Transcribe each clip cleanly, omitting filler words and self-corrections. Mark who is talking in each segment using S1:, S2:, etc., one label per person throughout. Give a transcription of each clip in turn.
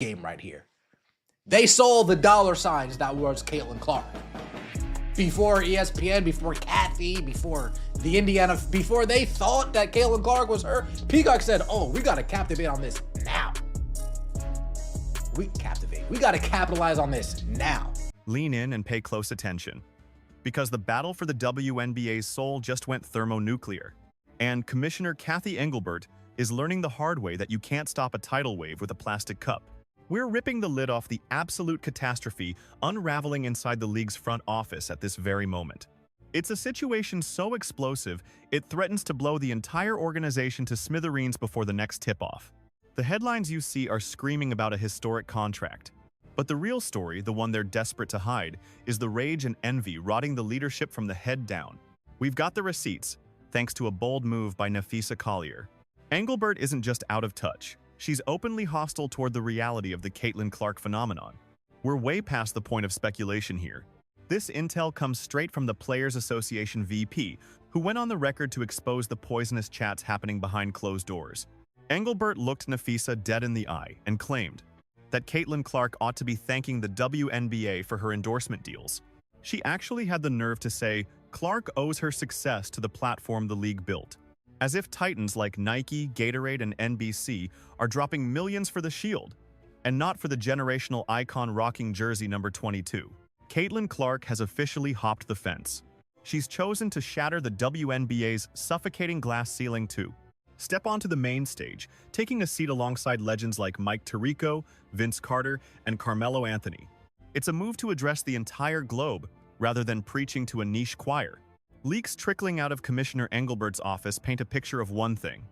S1: game right here. They saw the dollar signs that was Caitlin Clark. Before ESPN, before Kathy, before the Indiana, before they thought that Caitlin Clark was her, Peacock said, oh, we got to captivate on this now. We got to capitalize on this now.
S2: Lean in and pay close attention, because the battle for the WNBA's soul just went thermonuclear, and Commissioner Kathy Engelbert is learning the hard way that you can't stop a tidal wave with a plastic cup. We're ripping the lid off the absolute catastrophe unraveling inside the league's front office at this very moment. It's a situation so explosive, it threatens to blow the entire organization to smithereens before the next tip-off. The headlines you see are screaming about a historic contract. But the real story, the one they're desperate to hide, is the rage and envy rotting the leadership from the head down. We've got the receipts, thanks to a bold move by Nafisa Collier. Engelbert isn't just out of touch. She's openly hostile toward the reality of the Caitlin Clark phenomenon. We're way past the point of speculation here. This intel comes straight from the Players Association VP, who went on the record to expose the poisonous chats happening behind closed doors. Engelbert looked Nafisa dead in the eye and claimed that Caitlin Clark ought to be thanking the WNBA for her endorsement deals. She actually had the nerve to say Clark owes her success to the platform the league built. As if titans like Nike, Gatorade, and NBC are dropping millions for the Shield, and not for the generational icon rocking jersey number 22. Caitlin Clark has officially hopped the fence. She's chosen to shatter the WNBA's suffocating glass ceiling too. Step onto the main stage, taking a seat alongside legends like Mike Tirico, Vince Carter, and Carmelo Anthony. It's a move to address the entire globe, rather than preaching to a niche choir. Leaks trickling out of Commissioner Engelbert's office paint a picture of one thing: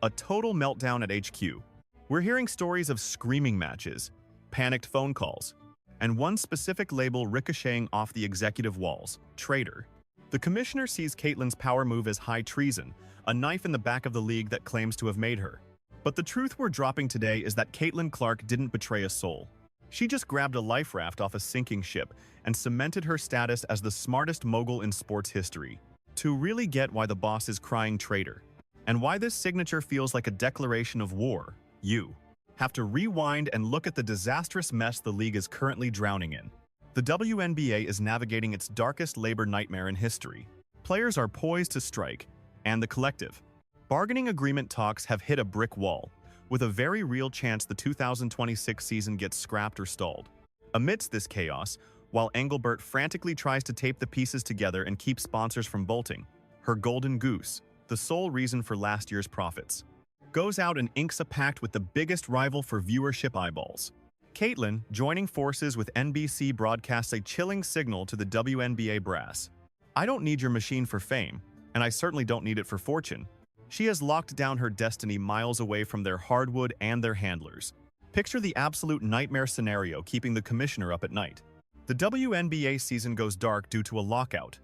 S2: a total meltdown at HQ. We're hearing stories of screaming matches, panicked phone calls, and one specific label ricocheting off the executive walls: traitor. The commissioner sees Caitlin's power move as high treason, a knife in the back of the league that claims to have made her. But the truth we're dropping today is that Caitlin Clark didn't betray a soul. She just grabbed a life raft off a sinking ship and cemented her status as the smartest mogul in sports history. To really get why the boss is crying traitor, and why this signature feels like a declaration of war, you have to rewind and look at the disastrous mess the league is currently drowning in. The WNBA is navigating its darkest labor nightmare in history. Players are poised to strike, and the collective bargaining agreement talks have hit a brick wall, with a very real chance the 2026 season gets scrapped or stalled. Amidst this chaos, while Engelbert frantically tries to tape the pieces together and keep sponsors from bolting, her golden goose, the sole reason for last year's profits, goes out and inks a pact with the biggest rival for viewership eyeballs. Caitlin, joining forces with NBC, broadcasts a chilling signal to the WNBA brass. I don't need your machine for fame, and I certainly don't need it for fortune. She has locked down her destiny miles away from their hardwood and their handlers. Picture the absolute nightmare scenario keeping the commissioner up at night. The WNBA season goes dark due to a lockout.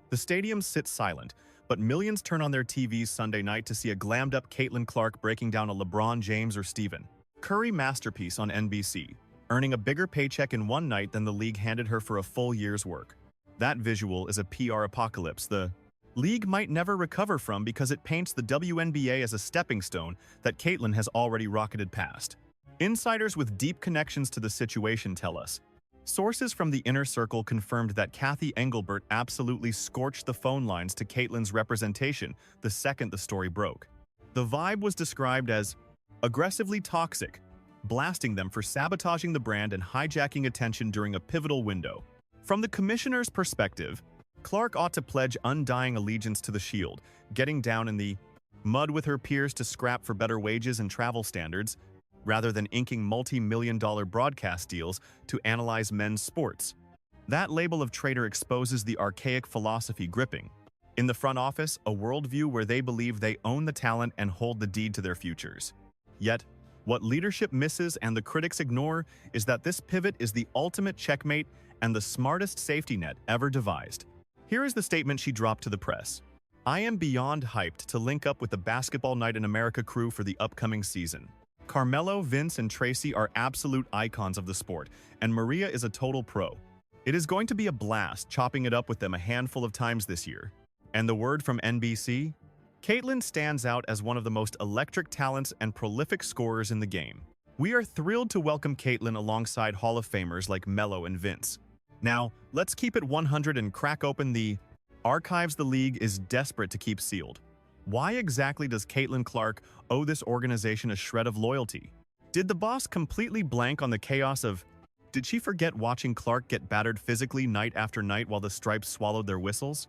S2: The stadiums sit silent, but millions turn on their TVs Sunday night to see a glammed-up Caitlin Clark breaking down a LeBron James or Stephen Curry masterpiece on NBC, earning a bigger paycheck in one night than the league handed her for a full year's work. That visual is a PR apocalypse the league might never recover from, because it paints the WNBA as a stepping stone that Caitlin has already rocketed past. Insiders with deep connections to the situation tell us. Sources from the inner circle confirmed that Kathy Engelbert absolutely scorched the phone lines to Caitlin's representation the second the story broke. The vibe was described as aggressively toxic, blasting them for sabotaging the brand and hijacking attention during a pivotal window. From the commissioner's perspective, Clark ought to pledge undying allegiance to the Shield, getting down in the mud with her peers to scrap for better wages and travel standards, rather than inking multi-million-dollar broadcast deals to analyze men's sports. That label of traitor exposes the archaic philosophy gripping in the front office, a worldview where they believe they own the talent and hold the deed to their futures. Yet, what leadership misses and the critics ignore is that this pivot is the ultimate checkmate and the smartest safety net ever devised. Here is the statement she dropped to the press. I am beyond hyped to link up with the Basketball Night in America crew for the upcoming season. Carmelo, Vince, and Tracy are absolute icons of the sport, and Maria is a total pro. It is going to be a blast chopping it up with them a handful of times this year. And the word from NBC? Caitlin stands out as one of the most electric talents and prolific scorers in the game. We are thrilled to welcome Caitlyn alongside Hall of Famers like Melo and Vince. Now, let's keep it 100 and crack open the archives the league is desperate to keep sealed. Why exactly does Caitlyn Clark owe this organization a shred of loyalty? Did the boss completely blank on the chaos of... Did she forget watching Clark get battered physically night after night while the Stripes swallowed their whistles?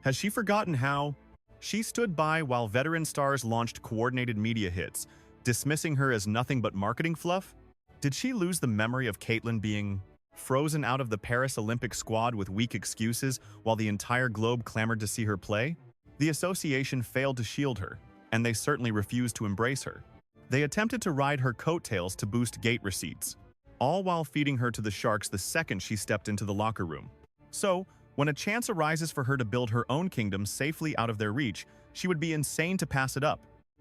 S2: Has she forgotten how she stood by while veteran stars launched coordinated media hits, dismissing her as nothing but marketing fluff? Did she lose the memory of Caitlyn being frozen out of the Paris Olympic squad with weak excuses while the entire globe clamored to see her play? The association failed to shield her, and they certainly refused to embrace her. They attempted to ride her coattails to boost gate receipts, all while feeding her to the Sharks the second she stepped into the locker room. So, when a chance arises for her to build her own kingdom safely out of their reach, she would be insane to pass it up.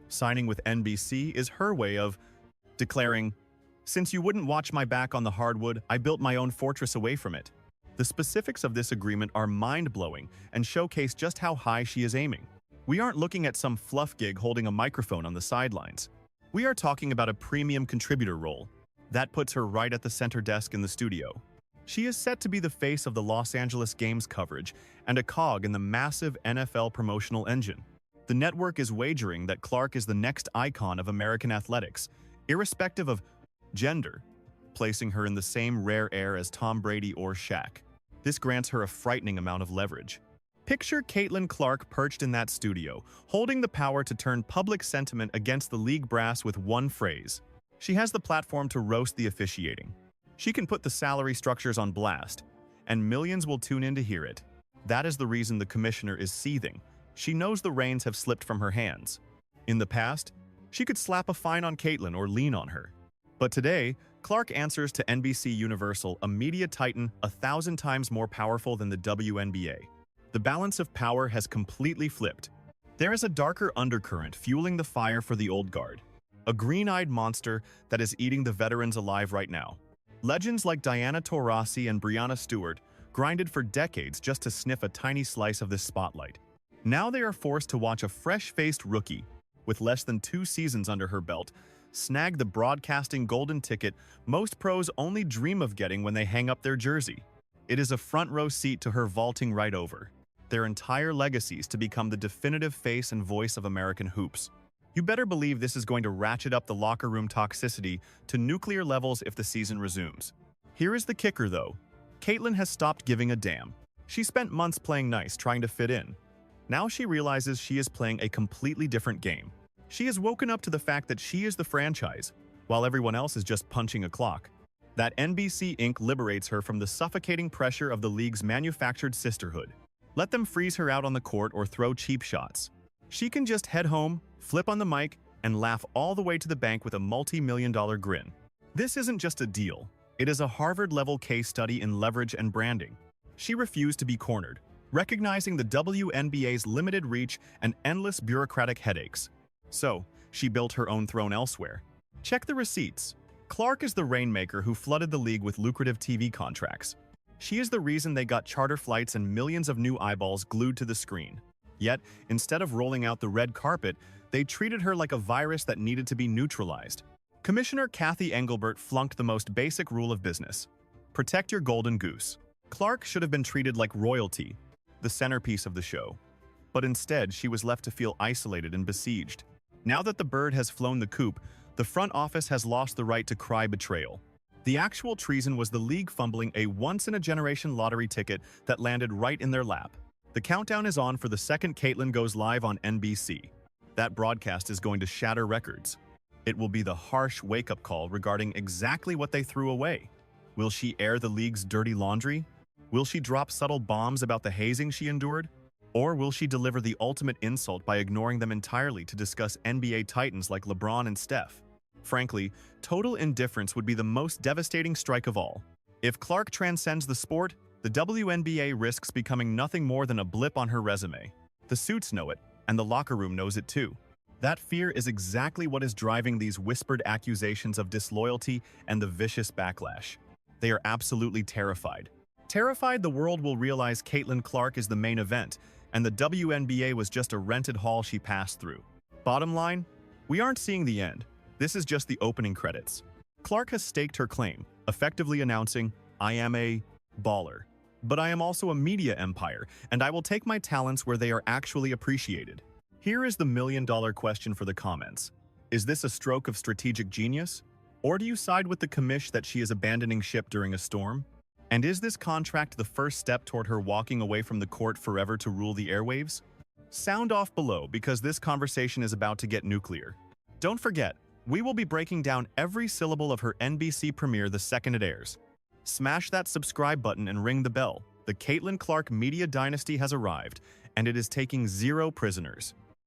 S2: Signing with NBC is her way of declaring, "Since you wouldn't watch my back on the hardwood, I built my own fortress away from it." The specifics of this agreement are mind-blowing and showcase just how high she is aiming. We aren't looking at some fluff gig holding a microphone on the sidelines. We are talking about a premium contributor role. That puts her right at the center desk in the studio. She is set to be the face of the Los Angeles Games coverage and a cog in the massive NFL promotional engine. The network is wagering that Clark is the next icon of American athletics, irrespective of gender, placing her in the same rare air as Tom Brady or Shaq. This grants her a frightening amount of leverage. Picture Caitlyn Clark perched in that studio, holding the power to turn public sentiment against the league brass with one phrase. She has the platform to roast the officiating. She can put the salary structures on blast, and millions will tune in to hear it. That is the reason the commissioner is seething. She knows the reins have slipped from her hands. In the past, she could slap a fine on Caitlyn or lean on her. But today, Clark answers to NBC Universal, a media titan 1,000 times more powerful than the WNBA. The balance of power has completely flipped. There is a darker undercurrent fueling the fire for the old guard. A green-eyed monster that is eating the veterans alive right now. Legends like Diana Taurasi and Breanna Stewart grinded for decades just to sniff a tiny slice of this spotlight. Now they are forced to watch a fresh-faced rookie, with less than 2 seasons under her belt, snag the broadcasting golden ticket most pros only dream of getting when they hang up their jersey. It is a front-row seat to her vaulting right over their entire legacies to become the definitive face and voice of American hoops. You better believe this is going to ratchet up the locker room toxicity to nuclear levels if the season resumes. Here is the kicker, though. Caitlyn has stopped giving a damn. She spent months playing nice, trying to fit in. Now she realizes she is playing a completely different game. She has woken up to the fact that she is the franchise, while everyone else is just punching a clock. That NBC Inc. liberates her from the suffocating pressure of the league's manufactured sisterhood. Let them freeze her out on the court or throw cheap shots. She can just head home, flip on the mic, and laugh all the way to the bank with a multi-million-dollar grin. This isn't just a deal. It is a Harvard-level case study in leverage and branding. She refused to be cornered, recognizing the WNBA's limited reach and endless bureaucratic headaches. So, she built her own throne elsewhere. Check the receipts. Clark is the rainmaker who flooded the league with lucrative TV contracts. She is the reason they got charter flights and millions of new eyeballs glued to the screen. Yet, instead of rolling out the red carpet, they treated her like a virus that needed to be neutralized. Commissioner Cathy Engelbert flunked the most basic rule of business. Protect your golden goose. Clark should have been treated like royalty, the centerpiece of the show. But instead, she was left to feel isolated and besieged. Now that the bird has flown the coop, the front office has lost the right to cry betrayal. The actual treason was the league fumbling a once-in-a-generation lottery ticket that landed right in their lap. The countdown is on for the second Caitlyn goes live on NBC. That broadcast is going to shatter records. It will be the harsh wake-up call regarding exactly what they threw away. Will she air the league's dirty laundry? Will she drop subtle bombs about the hazing she endured? Or will she deliver the ultimate insult by ignoring them entirely to discuss NBA titans like LeBron and Steph? Frankly, total indifference would be the most devastating strike of all. If Clark transcends the sport, the WNBA risks becoming nothing more than a blip on her resume. The suits know it, and the locker room knows it too. That fear is exactly what is driving these whispered accusations of disloyalty and the vicious backlash. They are absolutely terrified. Terrified the world will realize Caitlyn Clark is the main event, and the WNBA was just a rented hall she passed through. Bottom line, we aren't seeing the end. This is just the opening credits. Clark has staked her claim, effectively announcing, "I am a baller. But I am also a media empire, and I will take my talents where they are actually appreciated." Here is the million-dollar question for the comments. Is this a stroke of strategic genius? Or do you side with the commish that she is abandoning ship during a storm? And is this contract the first step toward her walking away from the court forever to rule the airwaves? Sound off below because this conversation is about to get nuclear. Don't forget, we will be breaking down every syllable of her NBC premiere the second it airs. Smash that subscribe button and ring the bell. The Caitlin Clark media dynasty has arrived, and it is taking 0 prisoners.